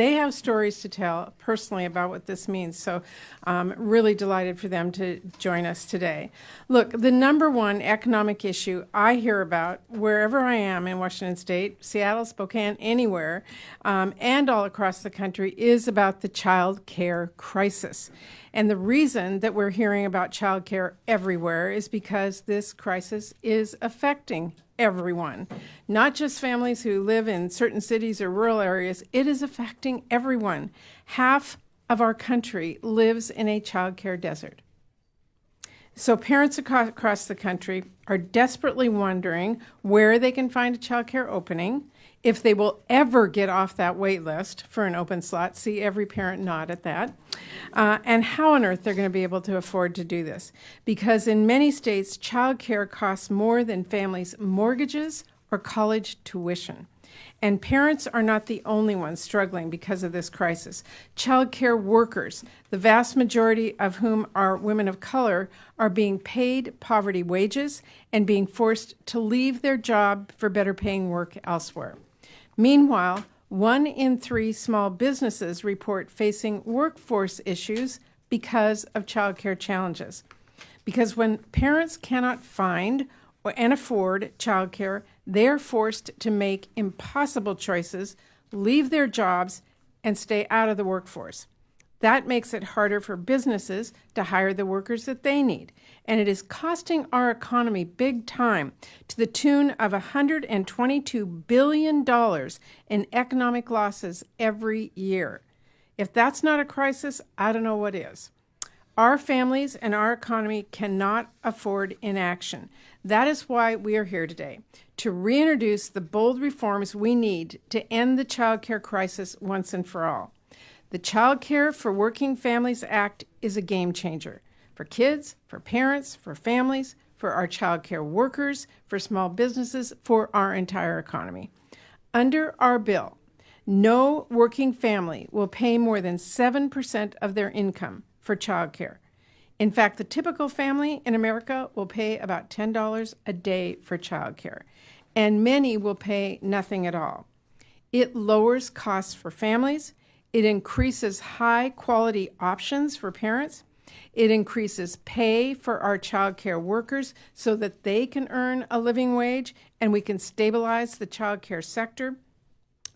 they have stories to tell personally about what this means. So I'm really delighted for them to join us today. Look, the number one economic issue I hear about wherever I am in Washington State, Seattle, Spokane, anywhere, and all across the country is about the child care crisis. And the reason that we're hearing about child care everywhere is because this crisis is affecting everyone, not just families who live in certain cities or rural areas. It is affecting everyone. Half of our country lives in a child care desert. So parents across the country are desperately wondering where they can find a child care opening, if they will ever get off that wait list for an open slot. See every parent nod at that. And how on earth they're going to be able to afford to do this. Because in many states, child care costs more than families' mortgages or college tuition. And parents are not the only ones struggling because of this crisis. Child care workers, the vast majority of whom are women of color, are being paid poverty wages and being forced to leave their job for better paying work elsewhere. Meanwhile, 1 in 3 small businesses report facing workforce issues because of child care challenges. Because when parents cannot find and afford child care, they're forced to make impossible choices, leave their jobs, and stay out of the workforce. That makes it harder for businesses to hire the workers that they need. And it is costing our economy big time, to the tune of $122 billion in economic losses every year. If that's not a crisis, I don't know what is. Our families and our economy cannot afford inaction. That is why we are here today, to reintroduce the bold reforms we need to end the child care crisis once and for all. The Child Care for Working Families Act is a game changer for kids, for parents, for families, for our child care workers, for small businesses, for our entire economy. Under our bill, no working family will pay more than 7% of their income for child care. In fact, the typical family in America will pay about $10 a day for child care, and many will pay nothing at all. It lowers costs for families. It increases high-quality options for parents. It increases pay for our child care workers so that they can earn a living wage and we can stabilize the child care sector.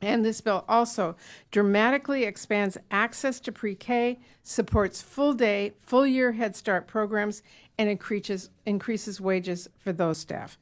And this bill also dramatically expands access to pre-K, supports full-day, full-year Head Start programs, and increases wages for those staff.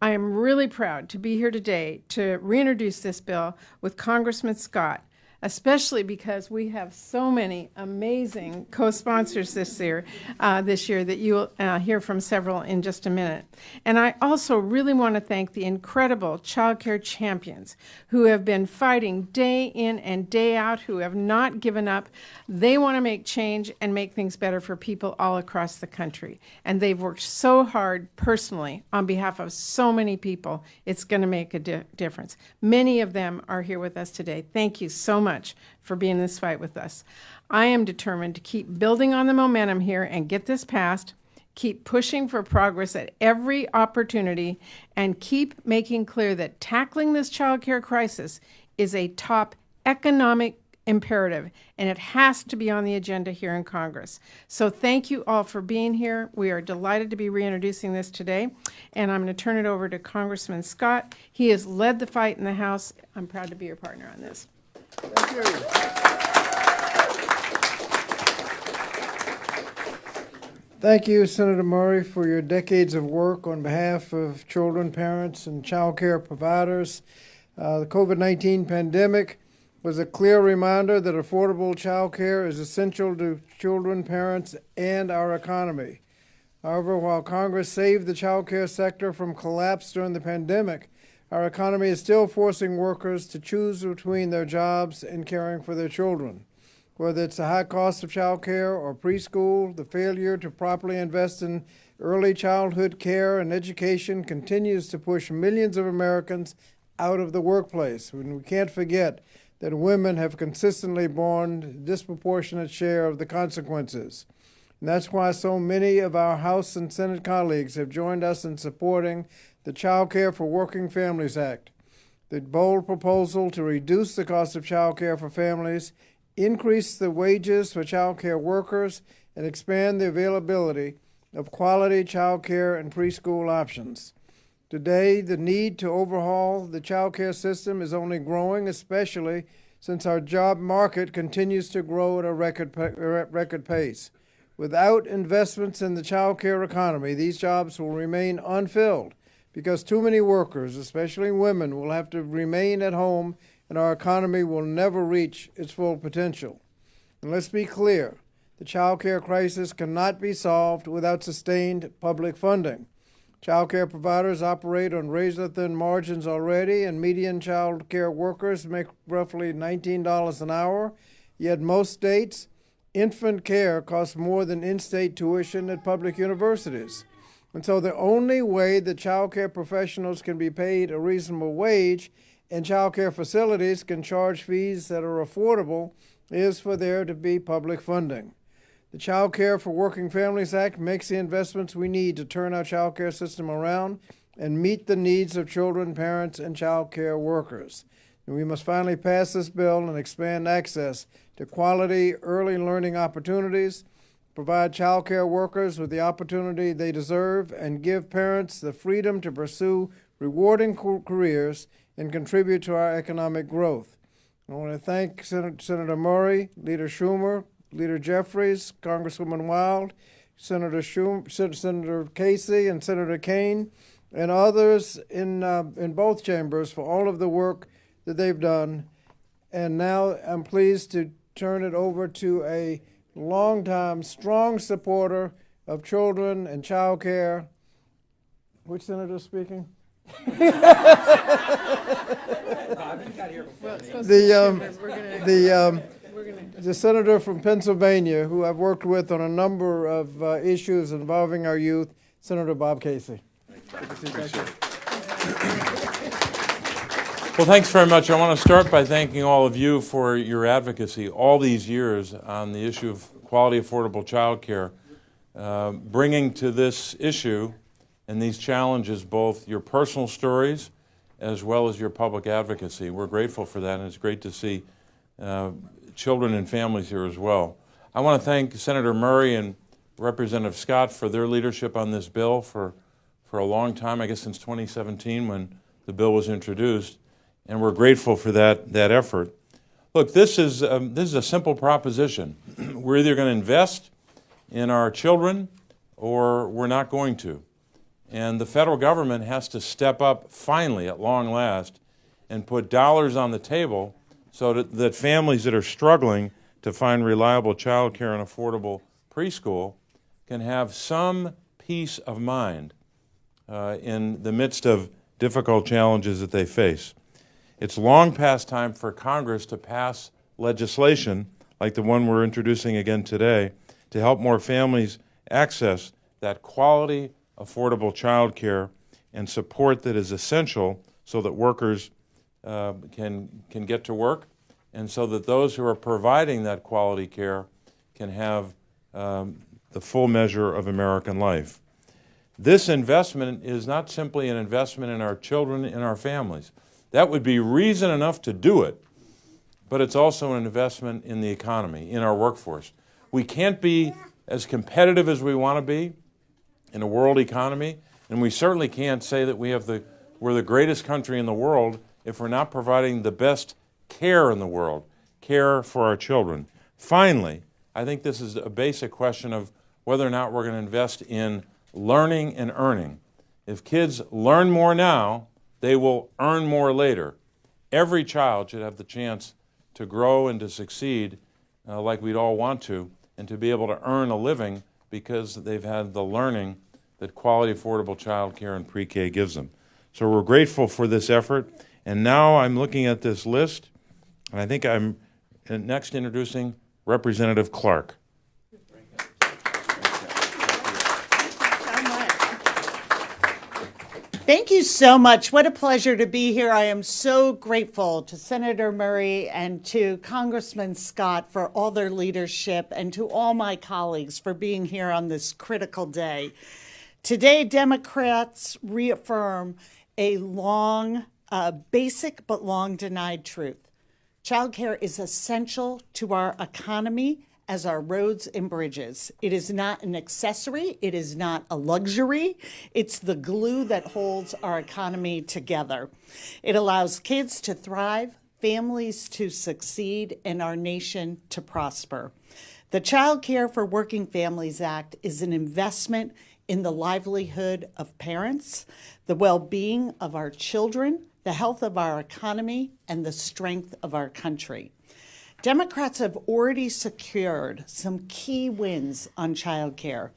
I am really proud to be here today to reintroduce this bill with Congressman Scott, especially because we have so many amazing co-sponsors this year that you'll hear from several in just a minute. And I also really want to thank the incredible child care champions who have been fighting day in and day out, who have not given up. They want to make change and make things better for people all across the country. And they've worked so hard personally on behalf of so many people. It's going to make a difference. Many of them are here with us today. Thank you so much for being in this fight with us. I am determined to keep building on the momentum here and get this passed, keep pushing for progress at every opportunity, and keep making clear that tackling this child care crisis is a top economic imperative, and it has to be on the agenda here in Congress. So thank you all for being here. We are delighted to be reintroducing this today, and I'm going to turn it over to Congressman Scott. He has led the fight in the House. I'm proud to be your partner on this. Thank you. Thank you, Senator Murray, for your decades of work on behalf of children, parents, and child care providers. The COVID-19 pandemic was a clear reminder that affordable child care is essential to children, parents, and our economy. However, while Congress saved the child care sector from collapse during the pandemic, our economy is still forcing workers to choose between their jobs and caring for their children. Whether it's the high cost of child care or preschool, the failure to properly invest in early childhood care and education continues to push millions of Americans out of the workplace. And we can't forget that women have consistently borne a disproportionate share of the consequences. And that's why so many of our House and Senate colleagues have joined us in supporting the Child Care for Working Families Act. The bold proposal to reduce the cost of child care for families, increase the wages for child care workers, and expand the availability of quality child care and preschool options. Today, the need to overhaul the child care system is only growing, especially since our job market continues to grow at a record pace. Without investments in the child care economy, these jobs will remain unfilled because too many workers, especially women, will have to remain at home and our economy will never reach its full potential. And let's be clear, the child care crisis cannot be solved without sustained public funding. Child care providers operate on razor-thin margins already, and median child care workers make roughly $19 an hour, yet most states, infant care costs more than in-state tuition at public universities. And so the only way that child care professionals can be paid a reasonable wage and child care facilities can charge fees that are affordable is for there to be public funding. The Child Care for Working Families Act makes the investments we need to turn our child care system around and meet the needs of children, parents, and child care workers. And we must finally pass this bill and expand access to quality early learning opportunities, provide child care workers with the opportunity they deserve, and give parents the freedom to pursue rewarding careers and contribute to our economic growth. I want to thank Senator Murray, Leader Schumer, Leader Jeffries, Congresswoman Wild, Senator Casey, and Senator Kane, and others in both chambers for all of the work that they've done. And now I'm pleased to turn it over to a longtime strong supporter of children and child care. Which senator is speaking? The senator from Pennsylvania, who I've worked with on a number of issues involving our youth, Senator Bob Casey. Well, thanks very much. I want to start by thanking all of you for your advocacy all these years on the issue of quality, affordable child care, bringing to this issue and these challenges both your personal stories as well as your public advocacy. We're grateful for that, and it's great to see children and families here as well. I want to thank Senator Murray and Representative Scott for their leadership on this bill for a long time, I guess since 2017 when the bill was introduced. And we're grateful for that effort. Look, this is a simple proposition. We're either going to invest in our children or we're not going to. And the federal government has to step up finally, at long last, and put dollars on the table so that families that are struggling to find reliable child care and affordable preschool can have some peace of mind in the midst of difficult challenges that they face. It's long past time for Congress to pass legislation like the one we're introducing again today to help more families access that quality, affordable child care and support that is essential so that workers can get to work and so that those who are providing that quality care can have the full measure of American life. This investment is not simply an investment in our children and our families. That would be reason enough to do it, but it's also an investment in the economy, in our workforce. We can't be as competitive as we want to be in a world economy, and we certainly can't say that we're the greatest country in the world if we're not providing the best care in the world, care for our children. Finally, I think this is a basic question of whether or not we're going to invest in learning and earning. If kids learn more now, they will earn more later. Every child should have the chance to grow and to succeed like we'd all want to, and to be able to earn a living because they've had the learning that quality, affordable child care and pre-K gives them. So we're grateful for this effort. And now I'm looking at this list, and I think I'm next introducing Representative Clark. Thank you so much. What a pleasure to be here. I am so grateful to Senator Murray and to Congressman Scott for all their leadership and to all my colleagues for being here on this critical day. Today, Democrats reaffirm a long a basic but long denied truth. Childcare is essential to our economy as our roads and bridges. It is not an accessory. It is not a luxury. It's the glue that holds our economy together. It allows kids to thrive, families to succeed, and our nation to prosper. The Child Care for Working Families Act is an investment in the livelihood of parents, the well-being of our children, the health of our economy, and the strength of our country. Democrats have already secured some key wins on child care.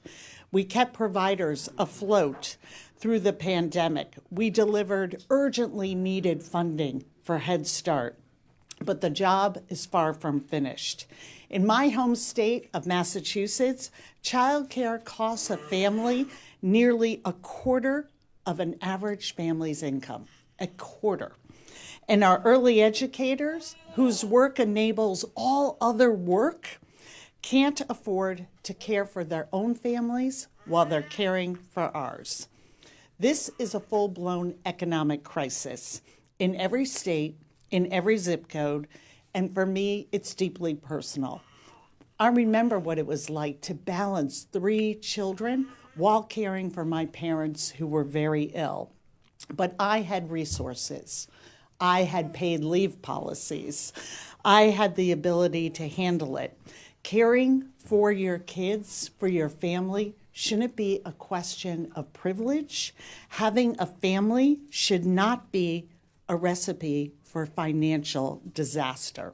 We kept providers afloat through the pandemic. We delivered urgently needed funding for Head Start, but the job is far from finished. In my home state of Massachusetts, child care costs a family nearly a quarter of an average family's income. A quarter. And our early educators, whose work enables all other work, can't afford to care for their own families while they're caring for ours. This is a full-blown economic crisis in every state, in every zip code, and for me, it's deeply personal. I remember what it was like to balance 3 children while caring for my parents who were very ill. But I had resources. I had paid leave policies. I had the ability to handle it. Caring for your kids, for your family, shouldn't be a question of privilege. Having a family should not be a recipe for financial disaster.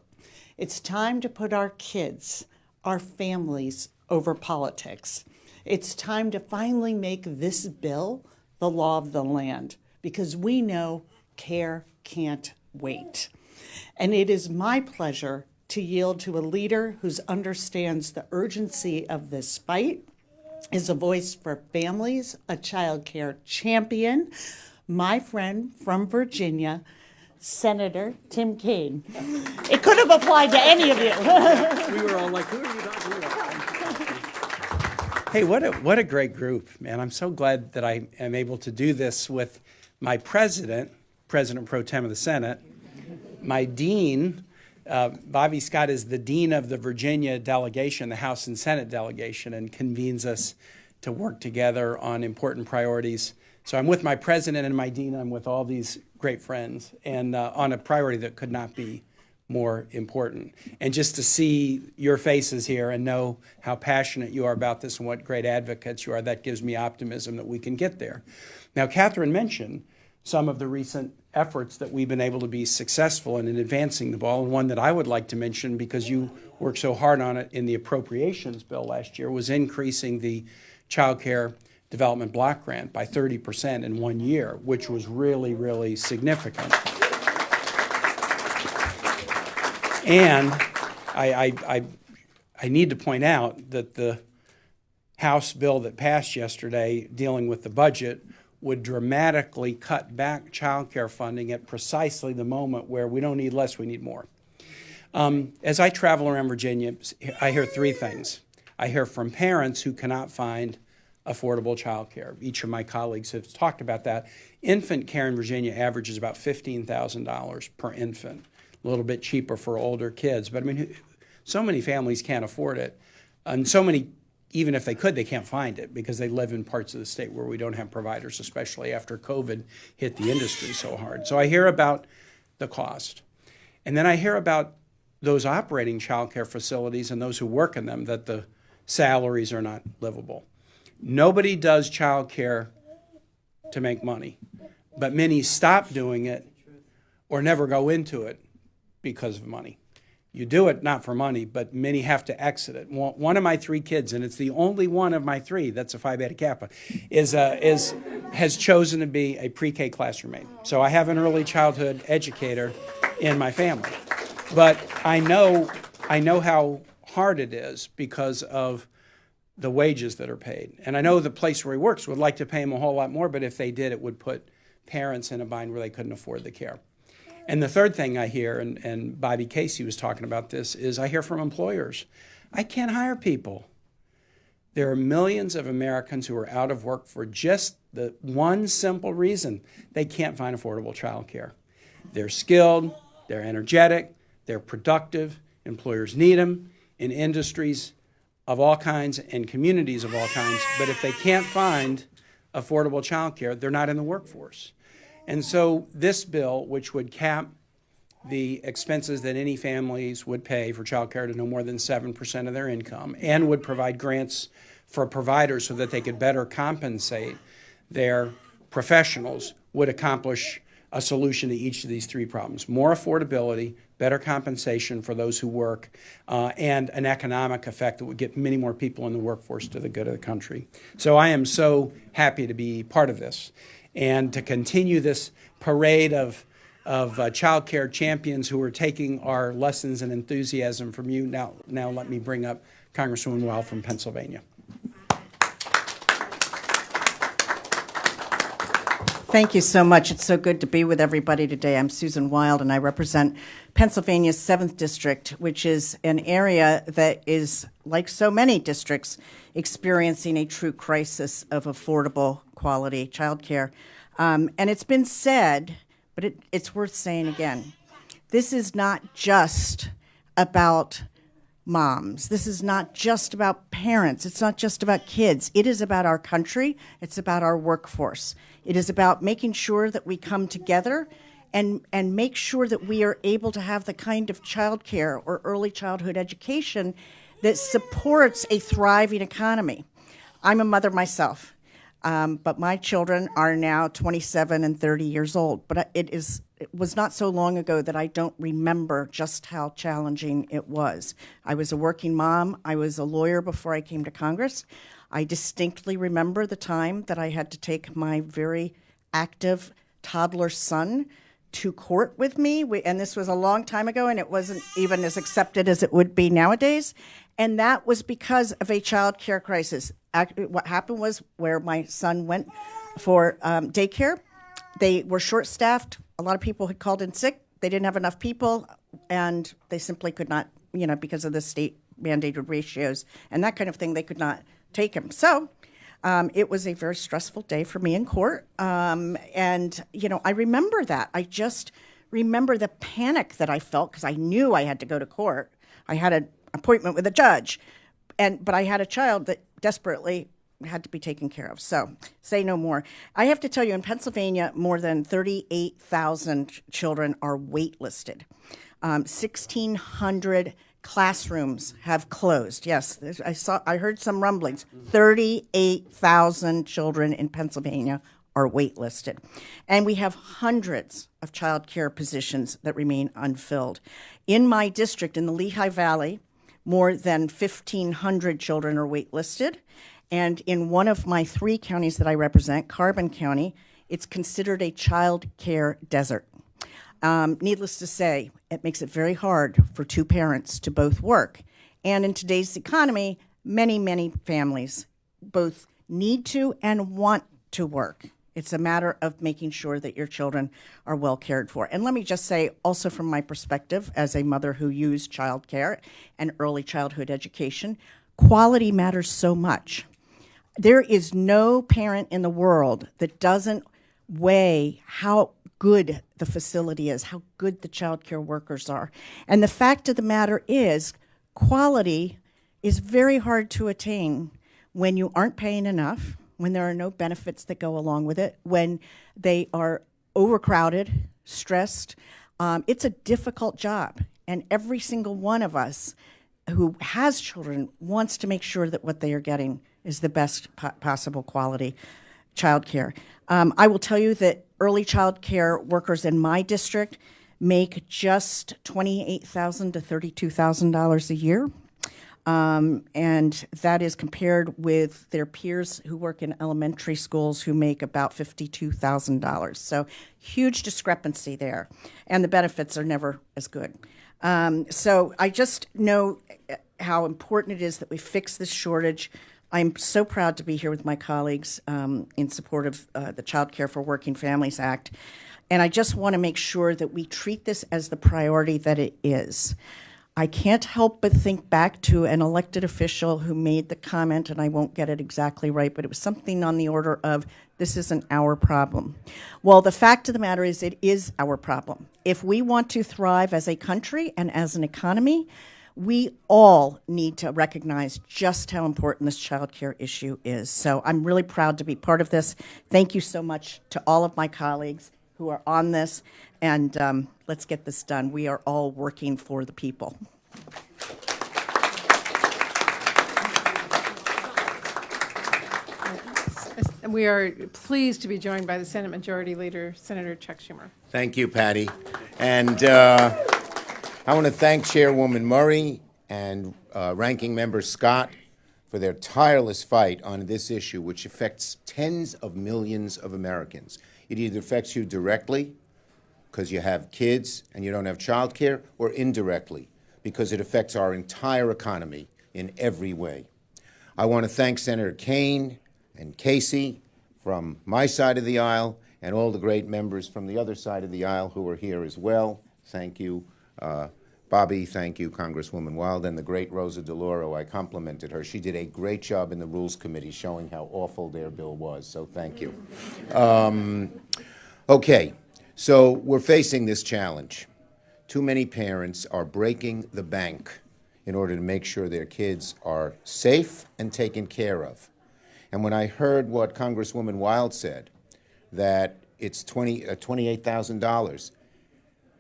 It's time to put our kids, our families, over politics. It's time to finally make this bill the law of the land, because we know care can't wait. And it is my pleasure to yield to a leader who understands the urgency of this fight, is a voice for families, a child care champion, my friend from Virginia, Senator Tim Kaine. It could have applied to any of you. We were all like, who are you talking about? Hey, what a great group, man. I'm so glad that I am able to do this with my President Pro Tem of the Senate, my Dean. Bobby Scott is the Dean of the Virginia delegation, the House and Senate delegation, and convenes us to work together on important priorities. So I'm with my President and my Dean. I'm with all these great friends, and on a priority that could not be more important. And just to see your faces here and know how passionate you are about this and what great advocates you are, that gives me optimism that we can get there. Now, Catherine mentioned some of the recent efforts that we've been able to be successful in advancing the ball, and one that I would like to mention, because you worked so hard on it in the appropriations bill last year, was increasing the child care development block grant by 30% in 1 year, which was really, really significant. And I need to point out that the House bill that passed yesterday dealing with the budget would dramatically cut back child care funding at precisely the moment where we don't need less, we need more. As I travel around Virginia, I hear 3 things. I hear from parents who cannot find affordable child care. Each of my colleagues have talked about that. Infant care in Virginia averages about $15,000 per infant, a little bit cheaper for older kids. But I mean, so many families can't afford it. And so many, even if they could, they can't find it because they live in parts of the state where we don't have providers, especially after COVID hit the industry so hard. So I hear about the cost. And then I hear about those operating child care facilities and those who work in them, that the salaries are not livable. Nobody does child care to make money, but many stop doing it or never go into it because of money. You do it not for money, but many have to exit it. One of my 3 kids, and it's the only one of my 3 that's a Phi Beta Kappa, has chosen to be a pre-K classroom aide. So I have an early childhood educator in my family, but I know how hard it is because of the wages that are paid. And I know the place where he works would like to pay him a whole lot more, but if they did, it would put parents in a bind where they couldn't afford the care. And the third thing I hear, and Bobby Casey was talking about this, is I hear from employers, I can't hire people. There are millions of Americans who are out of work for just the one simple reason: they can't find affordable child care. They're skilled, they're energetic, they're productive, employers need them in industries of all kinds and communities of all kinds, but if they can't find affordable childcare, they're not in the workforce. And so this bill, which would cap the expenses that any families would pay for childcare to no more than 7% of their income, and would provide grants for providers so that they could better compensate their professionals, would accomplish a solution to each of these three problems: more affordability, better compensation for those who work, and an economic effect that would get many more people in the workforce to the good of the country. So I am so happy to be part of this and to continue this parade of child care champions who are taking our lessons and enthusiasm from you. Now let me bring up Congresswoman Wild from Pennsylvania. Thank you so much. It's so good to be with everybody today. I'm Susan Wild, and I represent Pennsylvania's 7th District, which is an area that is, like so many districts, experiencing a true crisis of affordable quality childcare. And it's been said, but it's worth saying again. This is not just about moms. This is not just about parents. It's not just about kids. It is about our country. It's about our workforce. It is about making sure that we come together and make sure that we are able to have the kind of childcare or early childhood education that supports a thriving economy. I'm a mother myself, but my children are now 27 and 30 years old. But it was not so long ago that I don't remember just how challenging it was. I was a working mom. I was a lawyer before I came to Congress. I distinctly remember the time that I had to take my very active toddler son to court with me, and this was a long time ago, and it wasn't even as accepted as it would be nowadays, and that was because of a child care crisis. What happened was, where my son went for daycare, they were short-staffed. A lot of people had called in sick. They didn't have enough people, and they simply could not, because of the state mandated ratios and that kind of thing, they could not take him. So it was a very stressful day for me in court. And, I remember that. I just remember the panic that I felt because I knew I had to go to court. I had an appointment with a judge, but I had a child that desperately had to be taken care of. So say no more. I have to tell you, in Pennsylvania, more than 38,000 children are waitlisted. 1,600 classrooms have closed. Yes, I heard some rumblings. 38,000 children in Pennsylvania are waitlisted. And we have hundreds of child care positions that remain unfilled. In my district, in the Lehigh Valley, more than 1,500 children are waitlisted. And in one of my 3 counties that I represent, Carbon County, it's considered a child care desert. Needless to say, it makes it very hard for 2 parents to both work. And in today's economy, many, many families both need to and want to work. It's a matter of making sure that your children are well cared for. And let me just say, also from my perspective as a mother who used child care and early childhood education, quality matters so much. There is no parent in the world that doesn't weigh how good the facility is, how good the child care workers are. And the fact of the matter is, quality is very hard to attain when you aren't paying enough, when there are no benefits that go along with it, when they are overcrowded, stressed. It's a difficult job. And every single one of us who has children wants to make sure that what they are getting is the best possible quality child care. I will tell you that early child care workers in my district make just $28,000 to $32,000 a year. And that is compared with their peers who work in elementary schools who make about $52,000. So huge discrepancy there. And the benefits are never as good. So I just know how important it is that we fix this shortage. I'm so proud to be here with my colleagues in support of the Child Care for Working Families Act. And I just want to make sure that we treat this as the priority that it is. I can't help but think back to an elected official who made the comment, and I won't get it exactly right, but it was something on the order of, this isn't our problem. Well, the fact of the matter is it is our problem. If we want to thrive as a country and as an economy, we all need to recognize just how important this child care issue is. So I'm really proud to be part of this. Thank you so much to all of my colleagues who are on this, and let's get this done. We are all working for the people. We are pleased to be joined by the Senate Majority Leader, Senator Chuck Schumer. Thank you, Patty. And I want to thank Chairwoman Murray and Ranking Member Scott for their tireless fight on this issue, which affects tens of millions of Americans. It either affects you directly, because you have kids and you don't have child care, or indirectly, because it affects our entire economy in every way. I want to thank Senator Kaine and Casey from my side of the aisle, and all the great members from the other side of the aisle who are here as well. Thank you, Bobby. Thank you, Congresswoman Wild, and the great Rosa DeLauro. I complimented her. She did a great job in the Rules Committee showing how awful their bill was, so thank you. Okay, so we're facing this challenge. Too many parents are breaking the bank in order to make sure their kids are safe and taken care of. And when I heard what Congresswoman Wild said, that it's $28,000,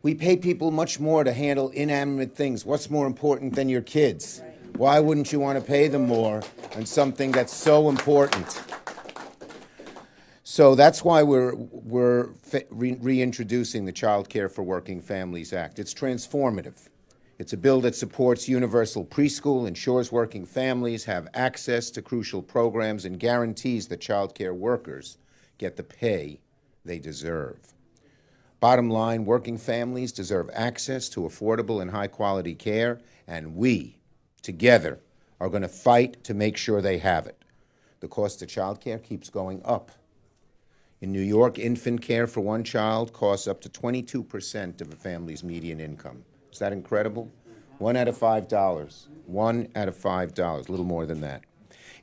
we pay people much more to handle inanimate things. What's more important than your kids? Why wouldn't you want to pay them more on something that's so important? So that's why we're reintroducing the Child Care for Working Families Act. It's transformative. It's a bill that supports universal preschool, ensures working families have access to crucial programs, and guarantees that child care workers get the pay they deserve. Bottom line, working families deserve access to affordable and high-quality care, and we, together, are going to fight to make sure they have it. The cost of child care keeps going up. In New York, infant care for one child costs up to 22% of a family's median income. Is that incredible? $1 out of $5. $1 out of $5, a little more than that.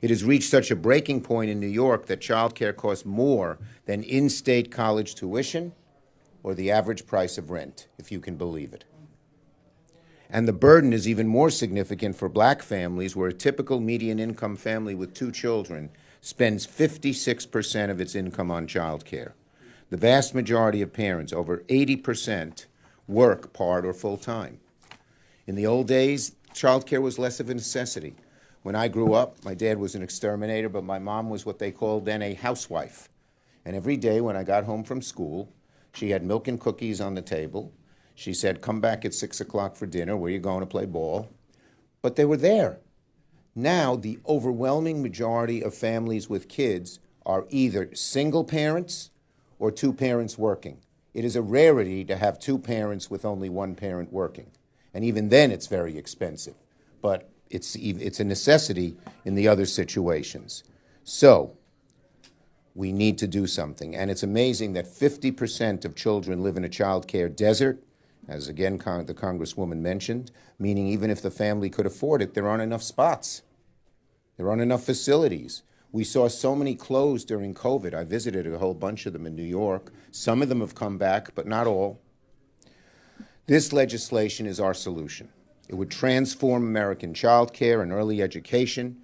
It has reached such a breaking point in New York that child care costs more than in-state college tuition or the average price of rent, if you can believe it. And the burden is even more significant for black families, where a typical median income family with 2 children spends 56% of its income on child care. The vast majority of parents, over 80%, work part or full-time. In the old days, child care was less of a necessity. When I grew up, my dad was an exterminator, but my mom was what they called then a housewife. And every day when I got home from school, she had milk and cookies on the table. She said, come back at 6 o'clock for dinner. Where are you going to play ball? But they were there. Now, the overwhelming majority of families with kids are either single parents or 2 parents working. It is a rarity to have 2 parents with only 1 parent working. And even then, it's very expensive. But it's a necessity in the other situations. So we need to do something. And it's amazing that 50% of children live in a child care desert, as again the Congresswoman mentioned, meaning even if the family could afford it, there aren't enough spots. There aren't enough facilities. We saw so many closed during COVID. I visited a whole bunch of them in New York. Some of them have come back, but not all. This legislation is our solution. It would transform American child care and early education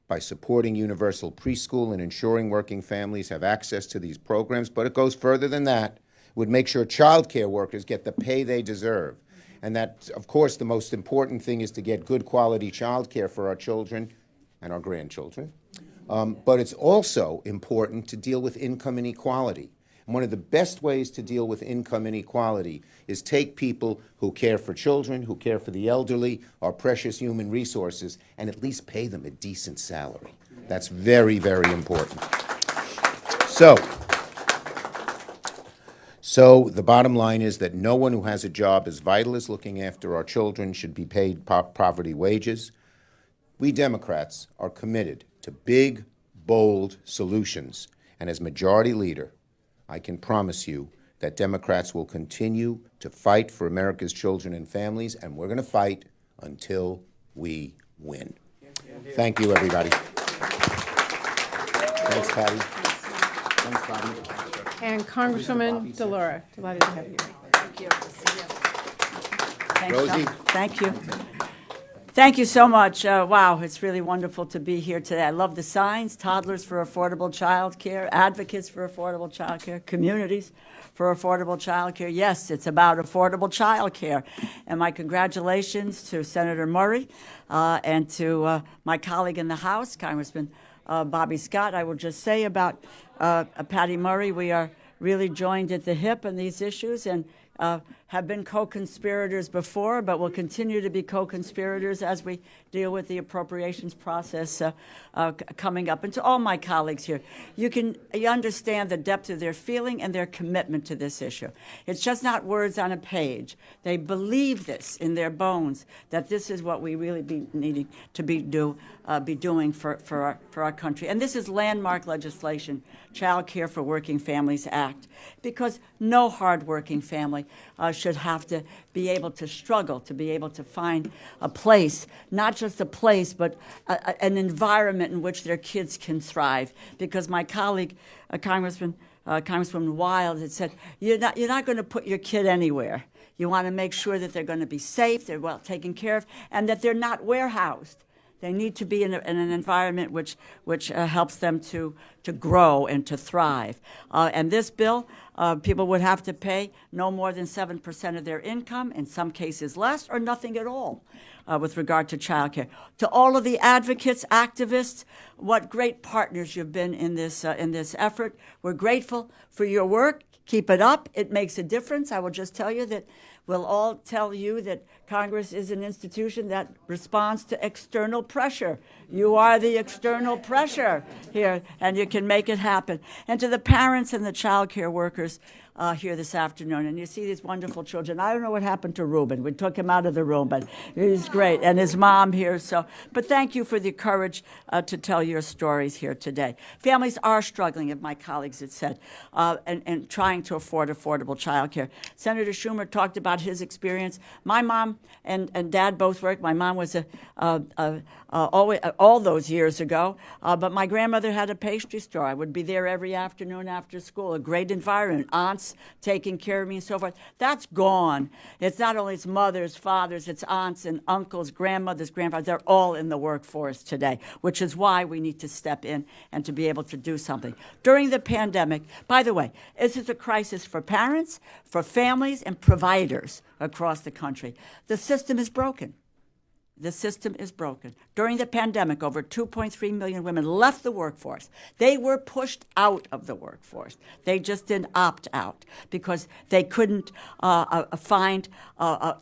by supporting universal preschool and ensuring working families have access to these programs, but it goes further than that. It would make sure child care workers get the pay they deserve. And that, of course, the most important thing is to get good quality child care for our children and our grandchildren. But it's also important to deal with income inequality. And one of the best ways to deal with income inequality is take people who care for children, who care for the elderly, our precious human resources, and at least pay them a decent salary. That's very, very important. So the bottom line is that no one who has a job as vital as looking after our children should be paid poverty wages. We Democrats are committed to big, bold solutions. And as Majority Leader, I can promise you that Democrats will continue to fight for America's children and families, and we're going to fight until we win. Thank you, everybody. Thanks, Patty. Thanks, Bobby. And Congresswoman DeLaura, delighted to have you. Thank you. Thanks, Rosie? Tom. Thank you. Thank you so much. Wow, it's really wonderful to be here today. I love the signs: toddlers for affordable child care, advocates for affordable child care, communities for affordable child care. Yes, it's about affordable child care. And my congratulations to Senator Murray and to my colleague in the House, Congressman Bobby Scott. I will just say about Patty Murray, we are really joined at the hip on these issues and have been co-conspirators before, but will continue to be co-conspirators as we deal with the appropriations process coming up. And to all my colleagues here, you understand the depth of their feeling and their commitment to this issue. It's just not words on a page. They believe this in their bones, that this is what we really be needing to be doing for our country. And this is landmark legislation, Child Care for Working Families Act, because no hardworking family should have to be able to struggle, to be able to find a place, not just a place, but an environment in which their kids can thrive. Because my colleague, Congresswoman Wild, had said, you're not going to put your kid anywhere. You want to make sure that they're going to be safe, they're well taken care of, and that they're not warehoused. They need to be in an environment which helps them to grow and to thrive. And this bill, people would have to pay no more than 7% of their income, in some cases less, or nothing at all with regard to child care. To all of the advocates, activists, what great partners you've been in this effort. We're grateful for your work. Keep it up. It makes a difference. I will just tell you that we'll all tell you that Congress is an institution that responds to external pressure. You are the external pressure here, and you can make it happen. And to the parents and the child care workers here this afternoon, and you see these wonderful children. I don't know what happened to Ruben. We took him out of the room, but he's great, and his mom here. But thank you for the courage to tell your stories here today. Families are struggling, as my colleagues had said, and trying to afford affordable child care. Senator Schumer talked about his experience. My mom and dad both worked. My mom was all those years ago, but my grandmother had a pastry store. I would be there every afternoon after school. A great environment. Aunts taking care of me and so forth. That's gone. It's not only its mothers, fathers, it's aunts and uncles, grandmothers, grandfathers. They're all in the workforce today, which is why we need to step in and to be able to do something. During the pandemic, by the way, this is a crisis for parents, for families, and providers across the country. The system is broken. The system is broken. During the pandemic, over 2.3 million women left the workforce. They were pushed out of the workforce. They just didn't opt out because they couldn't find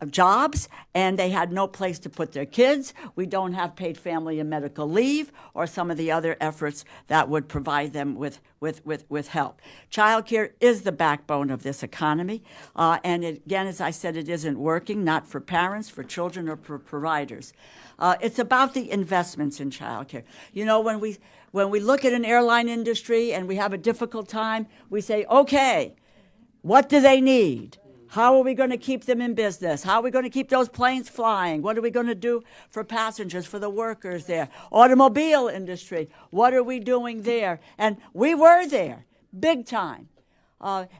jobs, and they had no place to put their kids. We don't have paid family and medical leave or some of the other efforts that would provide them with help. Child care is the backbone of this economy. And again, as I said, it isn't working, not for parents, for children, or for providers. It's about the investments in child care. You know, when we look at an airline industry and we have a difficult time, we say, okay, what do they need? How are we going to keep them in business? How are we going to keep those planes flying? What are we going to do for passengers, for the workers there? Automobile industry, what are we doing there? And we were there, big time.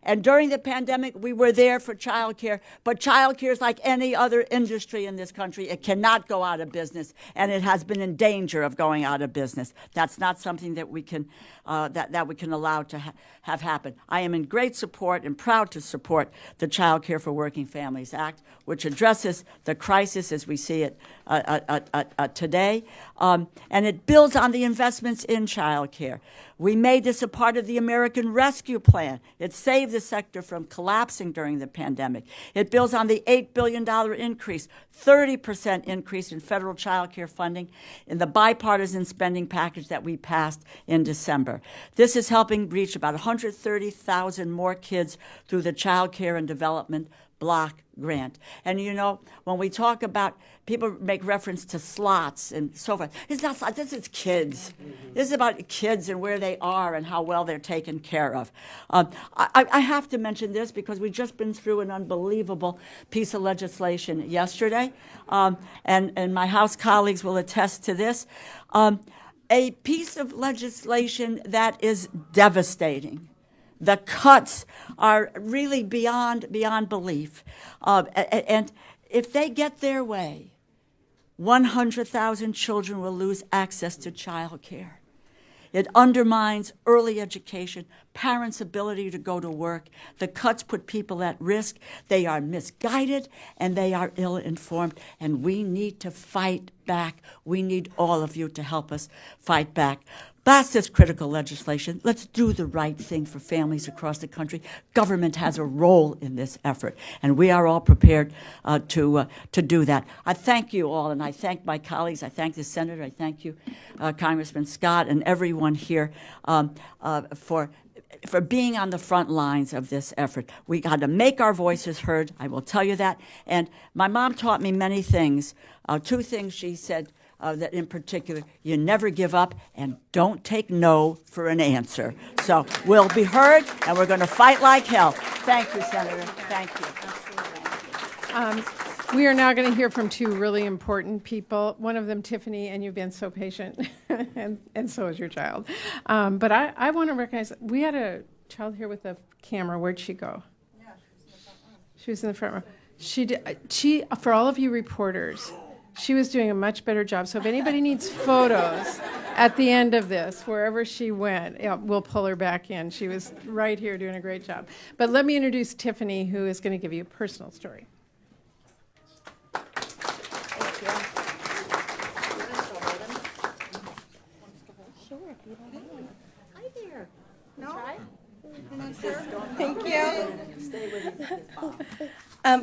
And during the pandemic, we were there for child care. But child care is like any other industry in this country. It cannot go out of business, and it has been in danger of going out of business. That's not something that we can that we can allow to have happen. I am in great support and proud to support the Child Care for Working Families Act, which addresses the crisis as we see it today, and it builds on the investments in child care. We made this a part of the American Rescue Plan. It saved the sector from collapsing during the pandemic. It builds on the $8 billion increase, 30% increase in federal child care funding in the bipartisan spending package that we passed in December. This is helping reach about 130,000 more kids through the Child Care and Development block grant. And you know, when we talk about, people make reference to slots and so forth. It's not slots, this is kids. This is about kids and where they are and how well they're taken care of. I have to mention this because we've just been through an unbelievable piece of legislation yesterday, and my House colleagues will attest to this. A piece of legislation that is devastating. The cuts are really beyond belief. And if they get their way, 100,000 children will lose access to child care. It undermines early education, parents' ability to go to work. The cuts put people at risk. They are misguided and they are ill-informed. And we need to fight back. We need all of you to help us fight back. Pass this critical legislation. Let's do the right thing for families across the country. Government has a role in this effort, and we are all prepared to do that. I thank you all, and I thank my colleagues. I thank the Senator. I thank you, Congressman Scott, and everyone here for being on the front lines of this effort. We got to make our voices heard. I will tell you that. And my mom taught me many things. Two things she said. That in particular, you never give up and don't take no for an answer. So we'll be heard, and we're going to fight like hell. Thank you, Senator. Thank you. We are now going to hear from two really important people. One of them, Tiffany, and you've been so patient, and so is your child. But I want to recognize, we had a child here with a camera. Where'd she go? Yeah, she was in the front row. She, for all of you reporters, she was doing a much better job. So if anybody needs photos at the end of this, wherever she went, we'll pull her back in. She was right here doing a great job. But let me introduce Tiffany, who is going to give you a personal story. Thank you. Sure, if you don't mind. Hi there. No? Thank you.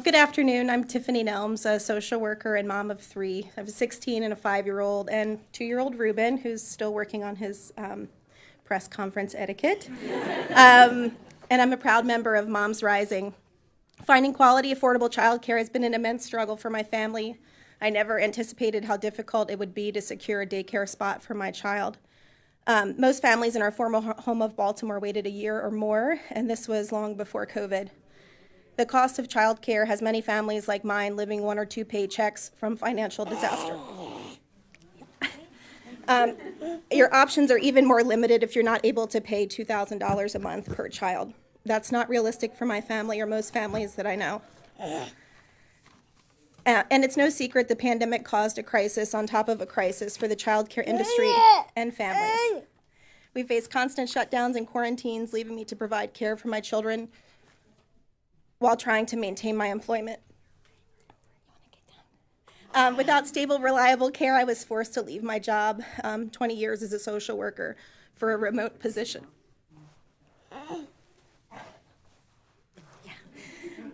Good afternoon. I'm Tiffany Nelms, a social worker and mom of 3. I have a 16 and a 5-year-old and 2-year-old Ruben, who's still working on his press conference etiquette. And I'm a proud member of Moms Rising. Finding quality, affordable childcare has been an immense struggle for my family. I never anticipated how difficult it would be to secure a daycare spot for my child. Most families in our former home of Baltimore waited a year or more, and this was long before COVID. The cost of childcare has many families like mine living 1 or 2 paychecks from financial disaster. Your options are even more limited if you're not able to pay $2,000 a month per child. That's not realistic for my family or most families that I know. And it's no secret the pandemic caused a crisis on top of a crisis for the childcare industry and families. We faced constant shutdowns and quarantines, leaving me to provide care for my children while trying to maintain my employment. Without stable, reliable care, I was forced to leave my job, 20 years as a social worker, for a remote position.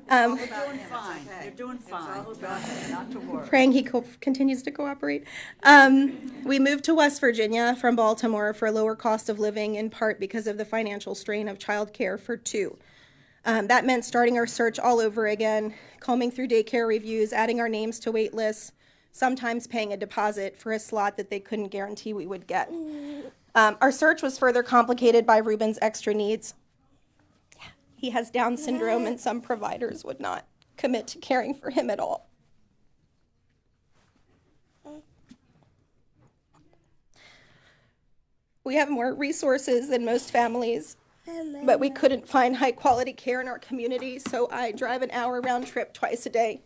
You're doing fine. You're doing fine. Not to worry. Praying he continues to cooperate. We moved to West Virginia from Baltimore for a lower cost of living, in part because of the financial strain of childcare for 2. That meant starting our search all over again, combing through daycare reviews, adding our names to wait lists, sometimes paying a deposit for a slot that they couldn't guarantee we would get. Our search was further complicated by Ruben's extra needs. He has Down syndrome, and some providers would not commit to caring for him at all. We have more resources than most families, but we couldn't find high-quality care in our community, so I drive an hour round trip twice a day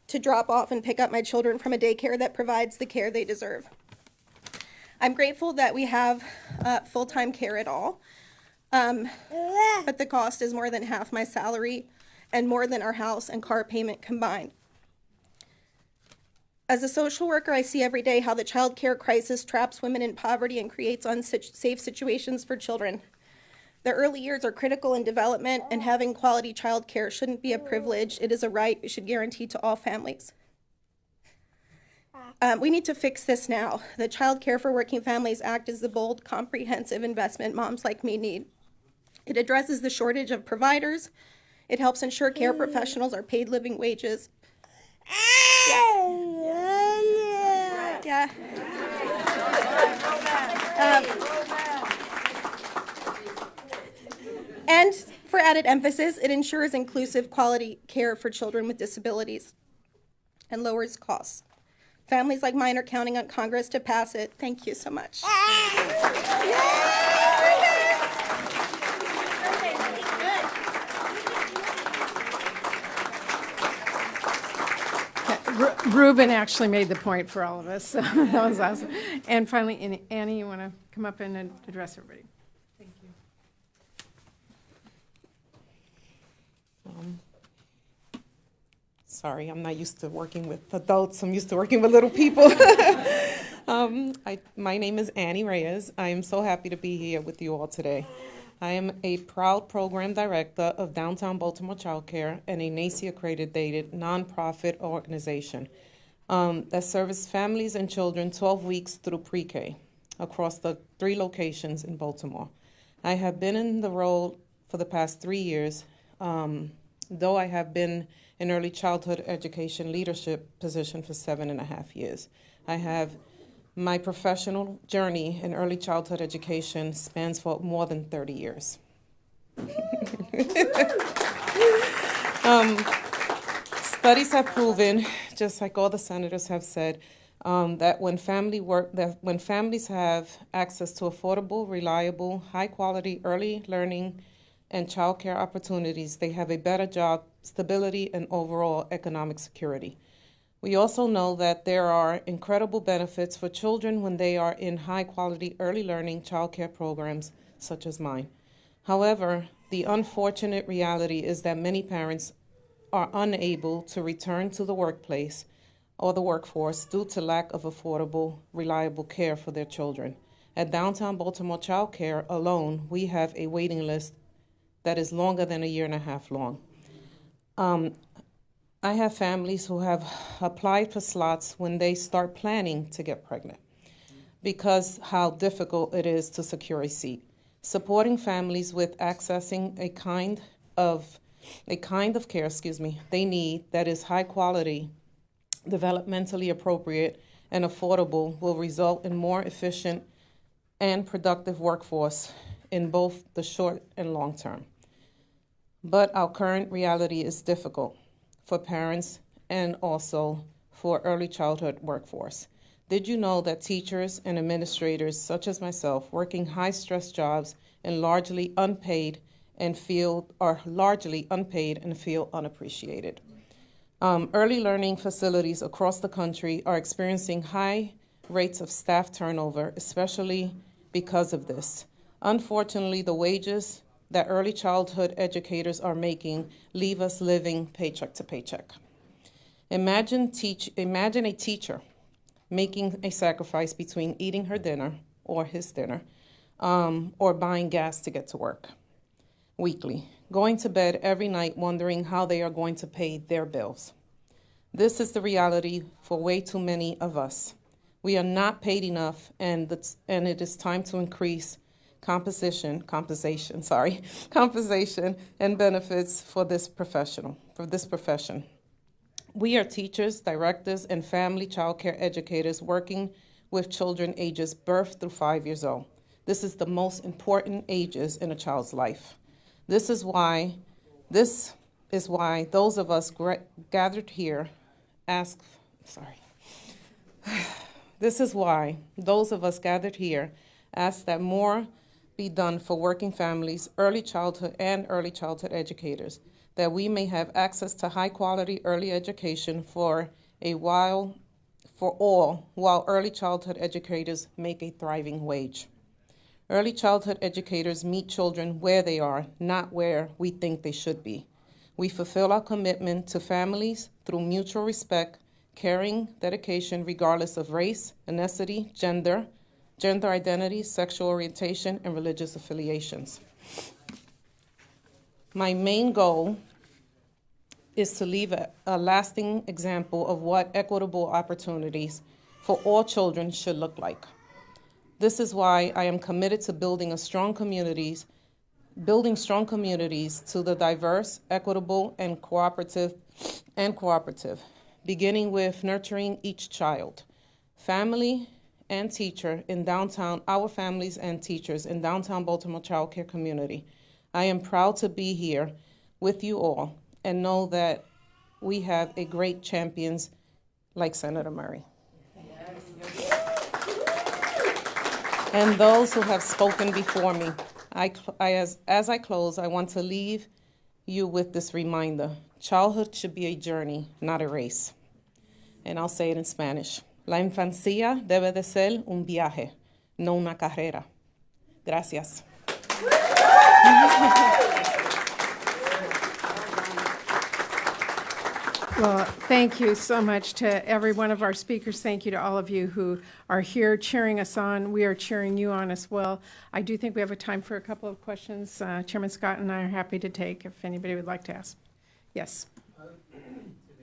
to drop off and pick up my children from a daycare that provides the care they deserve. I'm grateful that we have full-time care at all, but the cost is more than half my salary and more than our house and car payment combined. As a social worker, I see every day how the child care crisis traps women in poverty and creates unsafe situations for children. The early years are critical in development, and having quality child care shouldn't be a privilege. It is a right we should guarantee to all families. We need to fix this now. The Child Care for Working Families Act is the bold, comprehensive investment moms like me need. It addresses the shortage of providers, It helps ensure care professionals are paid living wages. Yeah. And for added emphasis, it ensures inclusive quality care for children with disabilities and lowers costs. Families like mine are counting on Congress to pass it. Thank you so much. Ruben actually made the point for all of us, so that was awesome. And finally, Annie, you want to come up and address everybody? Thank you. Sorry, I'm not used to working with adults. I'm used to working with little people. My name is Annie Reyes. I am so happy to be here with you all today. I am a proud program director of Downtown Baltimore Child Care and a NACI-accredited nonprofit organization that serves families and children 12 weeks through pre-K across the 3 locations in Baltimore. I have been in the role for the past 3 years, though I have been in early childhood education leadership position for 7.5 years. My professional journey in early childhood education spans for more than 30 years. Studies have proven, just like all the senators have said, that when families have access to affordable, reliable, high-quality early learning and child care opportunities, they have a better job, stability, and overall economic security. We also know that there are incredible benefits for children when they are in high-quality early learning child care programs such as mine. However, the unfortunate reality is that many parents are unable to return to the workplace or the workforce due to lack of affordable, reliable care for their children. At Downtown Baltimore Child Care alone, we have a waiting list that is longer than 1.5 years long. I have families who have applied for slots when they start planning to get pregnant because how difficult it is to secure a seat. Supporting families with accessing a kind of care, they need that is high quality, developmentally appropriate, and affordable will result in more efficient and productive workforce in both the short and long term. But our current reality is difficult for parents and also for early childhood workforce. Did you know that teachers and administrators such as myself working high-stress jobs and largely unpaid and feel unappreciated? Early learning facilities across the country are experiencing high rates of staff turnover, especially because of this. Unfortunately, the wages that early childhood educators are making leave us living paycheck to paycheck. Imagine a teacher making a sacrifice between eating her dinner or his dinner or buying gas to get to work weekly, going to bed every night wondering how they are going to pay their bills. This is the reality for way too many of us. We are not paid enough, and it is time to increase compensation and benefits for this profession. We are teachers, directors, and family child care educators working with children ages birth through 5 years old. This is the most important ages in a child's life. This is why those of us gathered here ask that more be done for working families, early childhood educators, that we may have access to high-quality early education for all, while early childhood educators make a thriving wage. Early childhood educators meet children where they are, not where we think they should be. We fulfill our commitment to families through mutual respect, caring, dedication, regardless of race, ethnicity, gender identity, sexual orientation, and religious affiliations. My main goal is to leave a lasting example of what equitable opportunities for all children should look like. This is why I am committed to building a strong communities building strong communities to the diverse, equitable, and cooperative, beginning with nurturing each child, family, and teacher in downtown, our families and teachers in downtown Baltimore child care community. I am proud to be here with you all and know that we have a great champions like Senator Murray. And those who have spoken before me. As I close, I want to leave you with this reminder. Childhood should be a journey, not a race. And I'll say it in Spanish. La infancia debe de ser un viaje, no una carrera. Gracias. Well, thank you so much to every one of our speakers. Thank you to all of you who are here cheering us on. We are cheering you on as well. I do think we have a time for a couple of questions. Chairman Scott and I are happy to take if anybody would like to ask. Yes.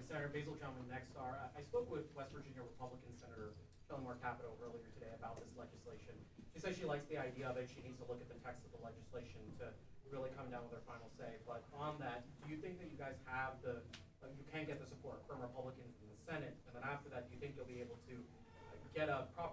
Senator Basil Gentleman next are. I spoke with West Virginia Republican Senator Fillmore Capito earlier today about this legislation. She says she likes the idea of it. She needs to look at the text of the legislation to really come down with her final say. But on that, do you think that you guys have you can get the support from Republicans in the Senate, and then after that, do you think you'll be able to get a proper